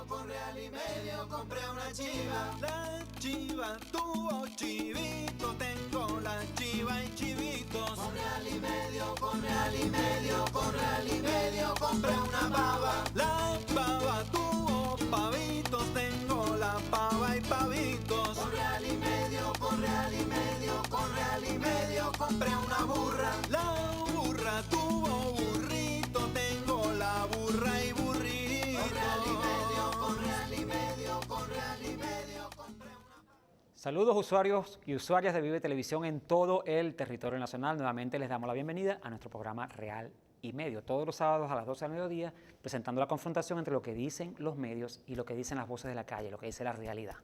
con real y medio compré una chiva. La chiva tuvo chivito, tengo la chiva y chivitos. Con real y medio, con real y medio, con real y medio compré una pava. La pava tuvo pavitos, tengo la pava y pavitos. Con real y medio, con real y medio, con real y medio compré una burra. La burra tuvo burrito, tengo la burra y burrito. Con real y medio, con real y medio, con real y medio compré una. Saludos usuarios y usuarias de Vive Televisión en todo el territorio nacional. Nuevamente les damos la bienvenida a nuestro programa Real y Medio, todos los sábados a las 12 del mediodía, presentando la confrontación entre lo que dicen los medios y lo que dicen las voces de la calle, lo que dice la realidad.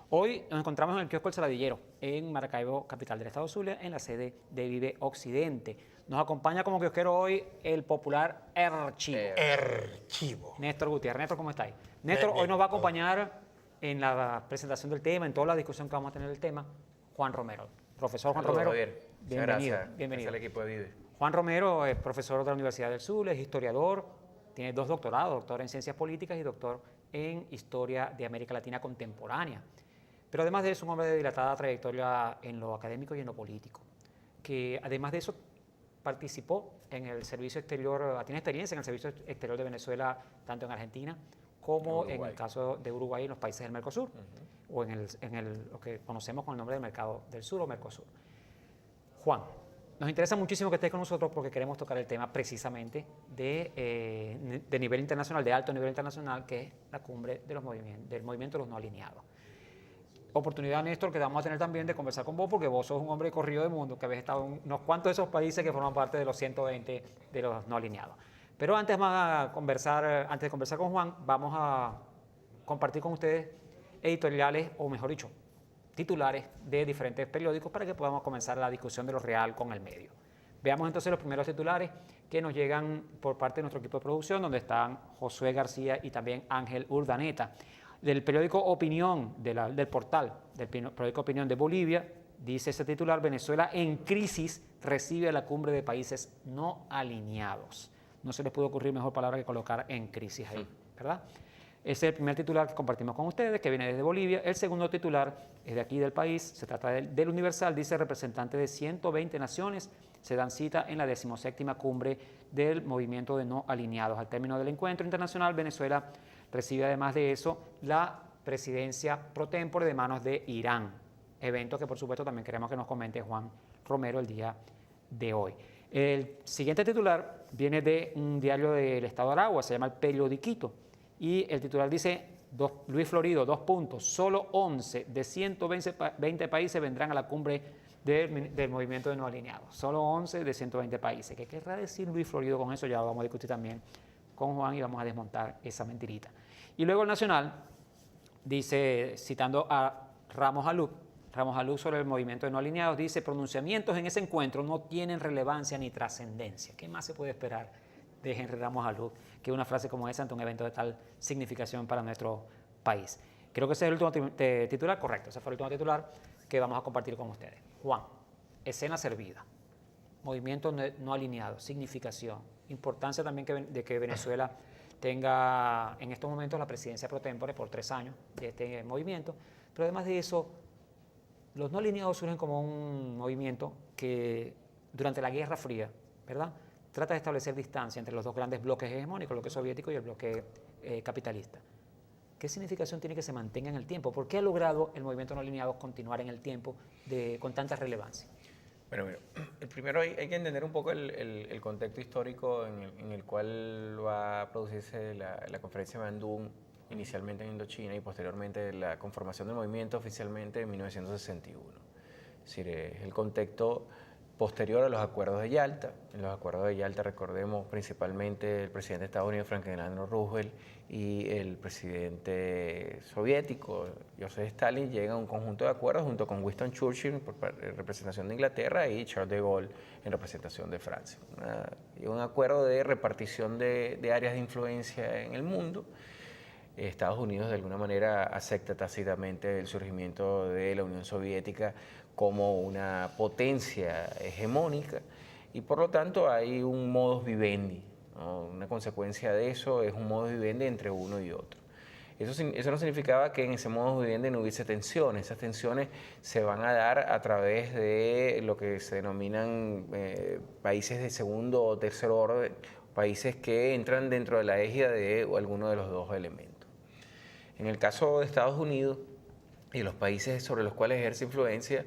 Hoy nos encontramos en el kiosco El Saladillero, en Maracaibo, capital del estado Zulia, en la sede de Vive Occidente. Nos acompaña como kiosquero hoy el popular Erchivo. Néstor Gutiérrez. Néstor, ¿cómo estáis? Néstor, hoy nos va a acompañar en la presentación del tema, en toda la discusión que vamos a tener del tema, Juan Romero. Profesor Juan Romero, Javier. bienvenido. Gracias. Bienvenido. Gracias al equipo de Vive. Juan Romero es profesor de la Universidad del Zulia, es historiador, tiene 2 doctorados, doctor en Ciencias Políticas y doctor en Historia de América Latina Contemporánea. Pero además de eso, un hombre de dilatada trayectoria en lo académico y en lo político, que además de eso participó en el servicio exterior, tiene experiencia en el servicio exterior de Venezuela, tanto en Argentina como en el caso de Uruguay y en los países del Mercosur, o en lo que conocemos con el nombre del Mercado del Sur o Mercosur. Juan, nos interesa muchísimo que estés con nosotros porque queremos tocar el tema precisamente de nivel internacional, de alto nivel internacional, que es la cumbre de del movimiento de los no alineados. Oportunidad, Néstor, que vamos a tener también de conversar con vos, porque vos sos un hombre corrido de mundo, que habéis estado en unos cuantos de esos países que forman parte de los 120 de los no alineados. Pero antes de conversar con Juan, vamos a compartir con ustedes editoriales, o mejor dicho, titulares de diferentes periódicos para que podamos comenzar la discusión de lo real con el medio. Veamos entonces los primeros titulares que nos llegan por parte de nuestro equipo de producción, donde están Josué García y también Ángel Urdaneta. Del periódico Opinión, del portal del periódico Opinión de Bolivia, dice ese titular: Venezuela en crisis recibe a la cumbre de países no alineados. No se les pudo ocurrir mejor palabra que colocar en crisis ahí, ¿verdad? Ese es el primer titular que compartimos con ustedes, que viene desde Bolivia. El segundo titular es de aquí del país, se trata del Universal, dice: representantes de 120 naciones se dan cita en la 17ª cumbre del movimiento de no alineados. Al término del encuentro internacional, Venezuela recibe además de eso la presidencia pro tempore de manos de Irán, evento que por supuesto también queremos que nos comente Juan Romero el día de hoy. El siguiente titular viene de un diario del estado de Aragua, se llama El Periodiquito, y el titular dice: Luis Florido, 2 puntos, solo 11 de 120 países vendrán a la cumbre del movimiento de no alineados, solo 11 de 120 países. ¿Qué querrá decir Luis Florido con eso? Ya lo vamos a discutir también con Juan y vamos a desmontar esa mentirita. Y luego el Nacional dice, citando a Ramos Alú sobre el movimiento de no alineados, dice: pronunciamientos en ese encuentro no tienen relevancia ni trascendencia. ¿Qué más se puede esperar de Henry Ramos Alú que una frase como esa ante un evento de tal significación para nuestro país? Creo que ese es el último titular, correcto, ese fue el último titular que vamos a compartir con ustedes. Juan, escena servida, movimiento no alineado, significación, importancia también de que Venezuela tenga en estos momentos la presidencia pro tempore por 3 años de este movimiento, pero además de eso, los no alineados surgen como un movimiento que durante la Guerra Fría, ¿verdad?, trata de establecer distancia entre los 2 grandes bloques hegemónicos, el bloque soviético y el bloque capitalista. ¿Qué significación tiene que se mantenga en el tiempo? ¿Por qué ha logrado el movimiento no alineado continuar en el tiempo con tanta relevancia? Bueno, mira, primero hay que entender un poco el contexto histórico en el cual va a producirse la conferencia de Bandung, inicialmente en Indochina y posteriormente la conformación del movimiento oficialmente en 1961. Es decir, es el contexto posterior a los acuerdos de Yalta. En los acuerdos de Yalta, recordemos, principalmente el presidente de Estados Unidos, Franklin Delano Roosevelt, y el presidente soviético, Joseph Stalin, llegan a un conjunto de acuerdos junto con Winston Churchill en representación de Inglaterra y Charles de Gaulle en representación de Francia. Un acuerdo de repartición de áreas de influencia en el mundo. Estados Unidos de alguna manera acepta tácitamente el surgimiento de la Unión Soviética como una potencia hegemónica y por lo tanto hay un modus vivendi, ¿no? Una consecuencia de eso es un modus vivendi entre uno y otro. Eso no significaba que en ese modo de vivienda no hubiese tensiones. Esas tensiones se van a dar a través de lo que se denominan países de segundo o tercer orden, países que entran dentro de la égida de alguno de los dos elementos. En el caso de Estados Unidos y los países sobre los cuales ejerce influencia,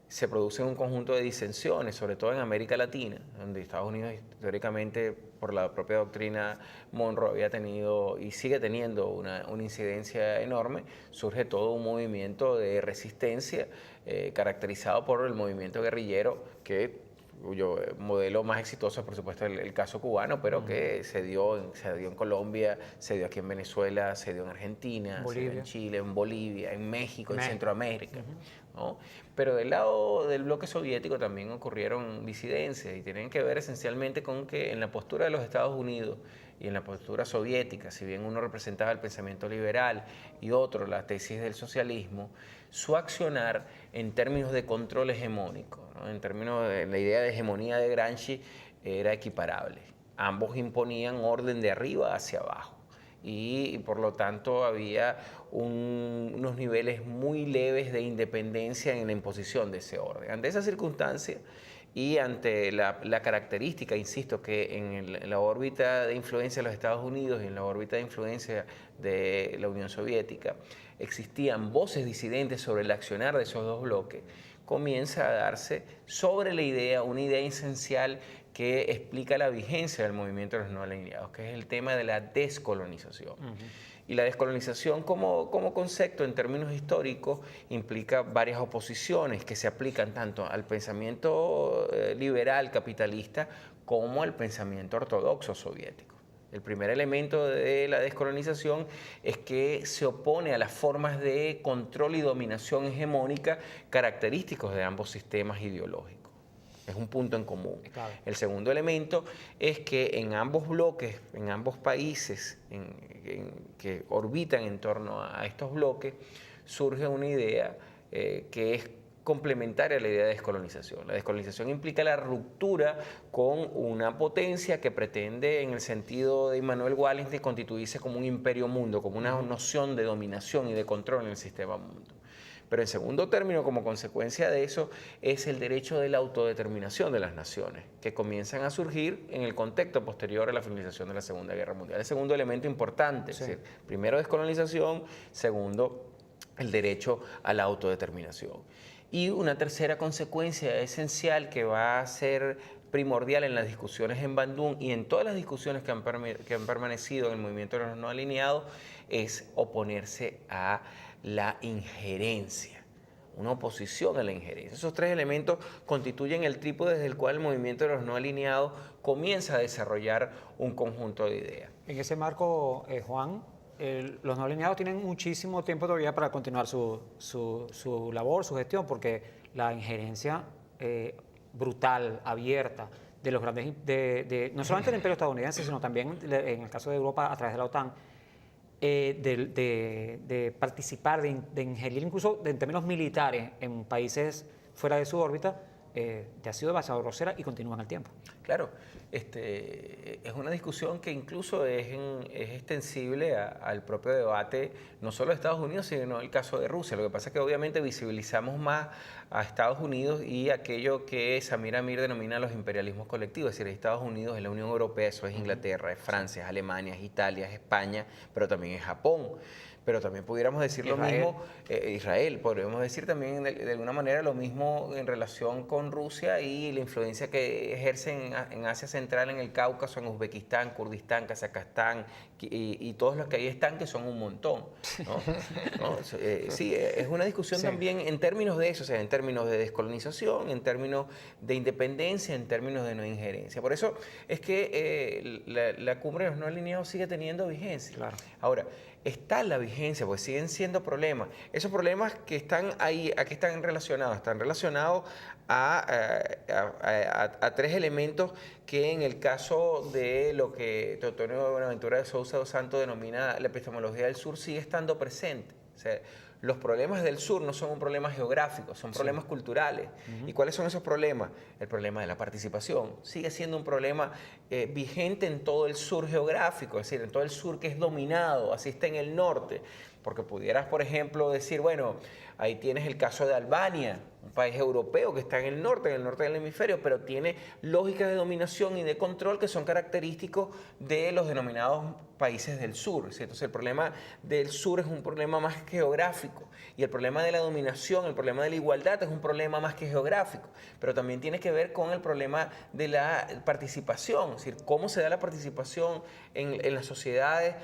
se produce un conjunto de disensiones, sobre todo en América Latina, donde Estados Unidos históricamente, por la propia doctrina Monroe, había tenido y sigue teniendo una incidencia enorme. Surge todo un movimiento de resistencia caracterizado por el movimiento guerrillero, cuyo modelo más exitoso es, por supuesto, el caso cubano, pero que se dio en Colombia, se dio aquí en Venezuela, se dio en Argentina, se dio en Chile, en Bolivia, en México, en Centroamérica, ¿no? Pero del lado del bloque soviético también ocurrieron disidencias y tienen que ver esencialmente con que en la postura de los Estados Unidos y en la postura soviética, si bien uno representaba el pensamiento liberal y otro la tesis del socialismo, su accionar en términos de control hegemónico, ¿no? En términos de la idea de hegemonía de Gramsci, era equiparable. Ambos imponían orden de arriba hacia abajo y por lo tanto había unos niveles muy leves de independencia en la imposición de ese orden. Ante esa circunstancia y ante la característica, insisto, que en la órbita de influencia de los Estados Unidos y en la órbita de influencia de la Unión Soviética existían voces disidentes sobre el accionar de esos dos bloques, comienza a darse sobre la idea, una idea esencial que explica la vigencia del movimiento de los no alineados, que es el tema de la descolonización. Y la descolonización como concepto en términos históricos implica varias oposiciones que se aplican tanto al pensamiento liberal capitalista como al pensamiento ortodoxo soviético. El primer elemento de la descolonización es que se opone a las formas de control y dominación hegemónica característicos de ambos sistemas ideológicos. Es un punto en común. Claro. El segundo elemento es que en ambos bloques, en ambos países que orbitan en torno a estos bloques, surge una idea que es complementaria a la idea de descolonización. La descolonización implica la ruptura con una potencia que pretende, en el sentido de Immanuel Wallenstein, constituirse como un imperio mundo, como una noción de dominación y de control en el sistema mundo. Pero en segundo término, como consecuencia de eso, es el derecho de la autodeterminación de las naciones, que comienzan a surgir en el contexto posterior a la finalización de la Segunda Guerra Mundial. El segundo elemento importante, sí. Es decir, primero descolonización, segundo el derecho a la autodeterminación. Y una tercera consecuencia esencial que va a ser primordial en las discusiones en Bandung y en todas las discusiones que han permanecido en el movimiento de los no alineados es oponerse a la injerencia, una oposición a la injerencia. Esos tres elementos constituyen el trípode desde el cual el movimiento de los no alineados comienza a desarrollar un conjunto de ideas. En ese marco, Juan, los no alineados tienen muchísimo tiempo todavía para continuar su labor, su gestión, porque la injerencia brutal, abierta, de los grandes, no solamente del imperio estadounidense, sino también en el caso de Europa a través de la OTAN, de participar, de ingerir incluso en términos militares en países fuera de su órbita, ha sido demasiado grosera y continúa en el tiempo. Claro, es una discusión que incluso es extensible al propio debate, no solo de Estados Unidos, sino el caso de Rusia. Lo que pasa es que obviamente visibilizamos más a Estados Unidos y aquello que Samir Amir denomina los imperialismos colectivos, es decir, Estados Unidos es la Unión Europea, eso es Inglaterra, es Francia, es Alemania, es Italia, es España, pero también es Japón. Pero también pudiéramos decir lo mismo, Israel, podríamos decir también de alguna manera lo mismo en relación con Rusia y la influencia que ejercen en Asia Central, en el Cáucaso, en Uzbekistán, Kurdistán, Kazajstán y todos los que ahí están, que son un montón, ¿no? Sí, es una discusión también en términos de eso, o sea, en términos de descolonización, en términos de independencia, en términos de no injerencia. Por eso es que la cumbre de los no alineados sigue teniendo vigencia. Claro. Ahora, está la vigencia, pues siguen siendo problemas. Esos problemas que están ahí, ¿a qué están relacionados? Están relacionados a tres elementos que en el caso de lo que Teotonio Buenaventura de Sousa dos Santos denomina la epistemología del sur sigue estando presente. O sea, los problemas del sur no son un problema geográfico, son problemas culturales. ¿Y cuáles son esos problemas? El problema de la participación sigue siendo un problema vigente en todo el sur geográfico, es decir, en todo el sur que es dominado, así está en el norte. Porque pudieras, por ejemplo, decir, bueno, ahí tienes el caso de Albania, un país europeo que está en el norte del hemisferio, pero tiene lógicas de dominación y de control que son característicos de los denominados países del sur. ¿Sí? Entonces el problema del sur es un problema más geográfico y el problema de la dominación, el problema de la igualdad es un problema más que geográfico, pero también tiene que ver con el problema de la participación, es decir, cómo se da la participación en las sociedades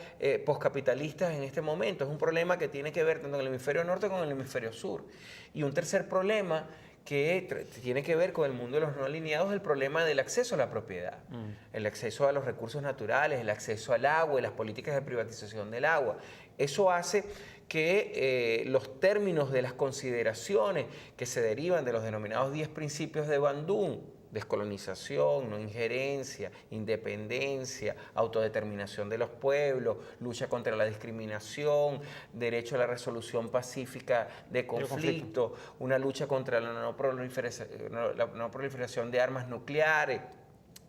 poscapitalistas en este momento. Es un problema que tiene que ver tanto con el hemisferio norte como con el hemisferio sur. Y un tercer problema que tiene que ver con el mundo de los no alineados, el problema del acceso a la propiedad, el acceso a los recursos naturales, el acceso al agua y las políticas de privatización del agua. Eso hace que los términos de las consideraciones que se derivan de los denominados 10 principios de Bandung, descolonización, no injerencia, independencia, autodeterminación de los pueblos, lucha contra la discriminación, derecho a la resolución pacífica de conflictos, una lucha contra la no proliferación de armas nucleares,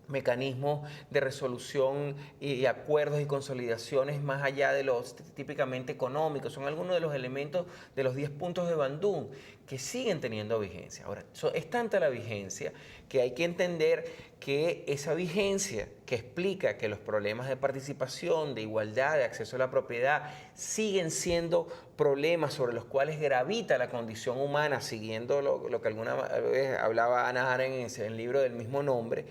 mecanismos de resolución y acuerdos y consolidaciones más allá de los típicamente económicos. Son algunos de los elementos de los 10 puntos de Bandung que siguen teniendo vigencia. Ahora, es tanta la vigencia que hay que entender que esa vigencia que explica que los problemas de participación, de igualdad, de acceso a la propiedad siguen siendo problemas sobre los cuales gravita la condición humana, siguiendo lo que alguna vez hablaba Hannah Arendt en el libro del mismo nombre,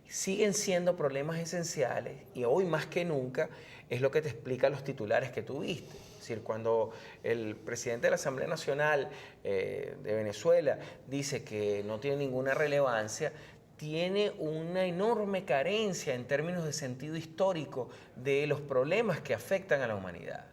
siguen siendo problemas esenciales y hoy más que nunca es lo que te explica los titulares que tuviste. Es decir, cuando el presidente de la Asamblea Nacional de Venezuela dice que no tiene ninguna relevancia, tiene una enorme carencia en términos de sentido histórico de los problemas que afectan a la humanidad.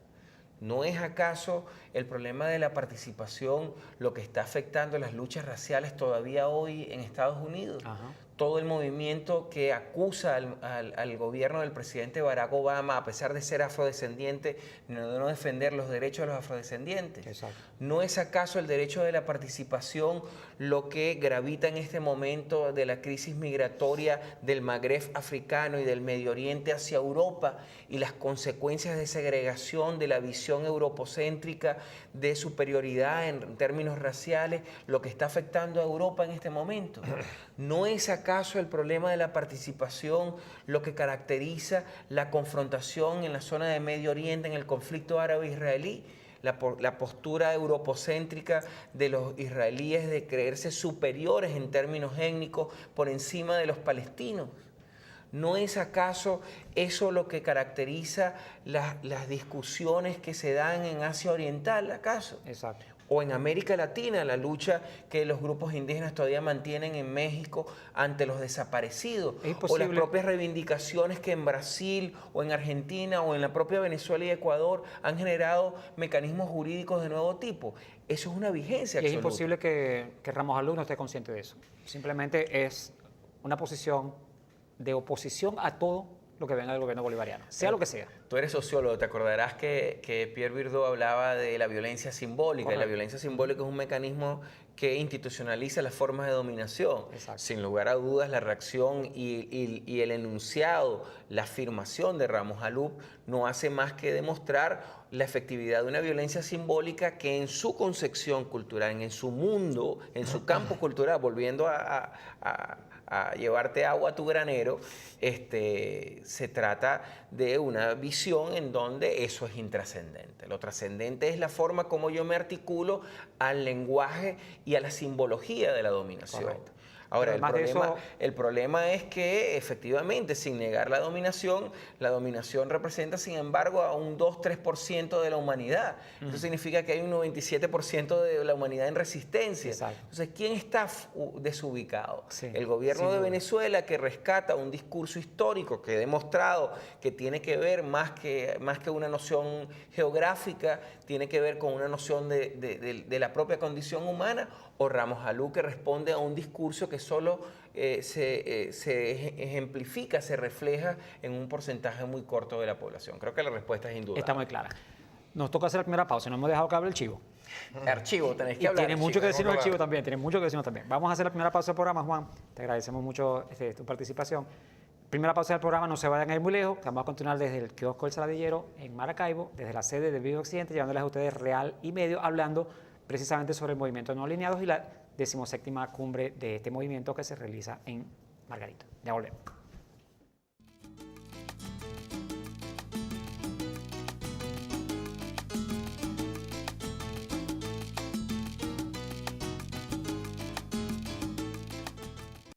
¿No es acaso el problema de la participación lo que está afectando las luchas raciales todavía hoy en Estados Unidos? Ajá. Todo el movimiento que acusa al gobierno del presidente Barack Obama, a pesar de ser afrodescendiente, de no defender los derechos de los afrodescendientes. Exacto. ¿No es acaso el derecho de la participación lo que gravita en este momento de la crisis migratoria del Magreb africano y del Medio Oriente hacia Europa y las consecuencias de segregación, de la visión europocéntrica, de superioridad en términos raciales, lo que está afectando a Europa en este momento? ¿No es acaso el problema de la participación lo que caracteriza la confrontación en la zona de Medio Oriente, en el conflicto árabe-israelí? La postura europocéntrica de los israelíes de creerse superiores en términos étnicos por encima de los palestinos. ¿No es acaso eso lo que caracteriza las discusiones que se dan en Asia Oriental, acaso? Exacto. O en América Latina, la lucha que los grupos indígenas todavía mantienen en México ante los desaparecidos, o las propias reivindicaciones que en Brasil o en Argentina o en la propia Venezuela y Ecuador han generado mecanismos jurídicos de nuevo tipo. Eso es una vigencia absoluta. Es imposible que Ramos Alú no esté consciente de eso. Simplemente es una posición de oposición a todo lo que venga del gobierno bolivariano, sea lo que sea. Tú eres sociólogo, te acordarás que Pierre Bourdieu hablaba de la violencia simbólica. Correcto. Y la violencia simbólica es un mecanismo que institucionaliza las formas de dominación. Exacto. Sin lugar a dudas, la reacción y el enunciado, la afirmación de Ramos Alú no hace más que demostrar la efectividad de una violencia simbólica que en su concepción cultural, en su mundo, en su campo cultural, volviendo a llevarte agua a tu granero, se trata de una visión en donde eso es intrascendente. Lo trascendente es la forma como yo me articulo al lenguaje y a la simbología de la dominación. Correcto. Ahora, el problema es que efectivamente, sin negar la dominación representa, sin embargo, a un 2-3% de la humanidad. Eso significa que hay un 97% de la humanidad en resistencia. Exacto. Entonces, ¿quién está desubicado? Sí, el gobierno de Venezuela, que rescata un discurso histórico que ha demostrado que tiene que ver más que una noción geográfica, tiene que ver con una noción de la propia condición humana, o Ramos Alú, que responde a un discurso que solo se ejemplifica, se refleja en un porcentaje muy corto de la población. Creo que la respuesta es indudable. Está muy clara. nos toca hacer la primera pausa, no hemos dejado que hable el chivo. Archivo, tenéis que Y hablar. tiene mucho que decirnos el tenemos que chivo hablar. también, tiene mucho que decirnos también. Vamos a hacer la primera pausa del programa, Juan. Te agradecemos mucho tu participación. Primera pausa del programa, no se vayan a ir muy lejos. Vamos a continuar desde el kiosco El Saladillero en Maracaibo, desde la sede del Video Occidente, llevándoles a ustedes Real y Medio, hablando precisamente sobre el movimiento no alineados y la 17ª cumbre de este movimiento que se realiza en Margarito. Ya volvemos.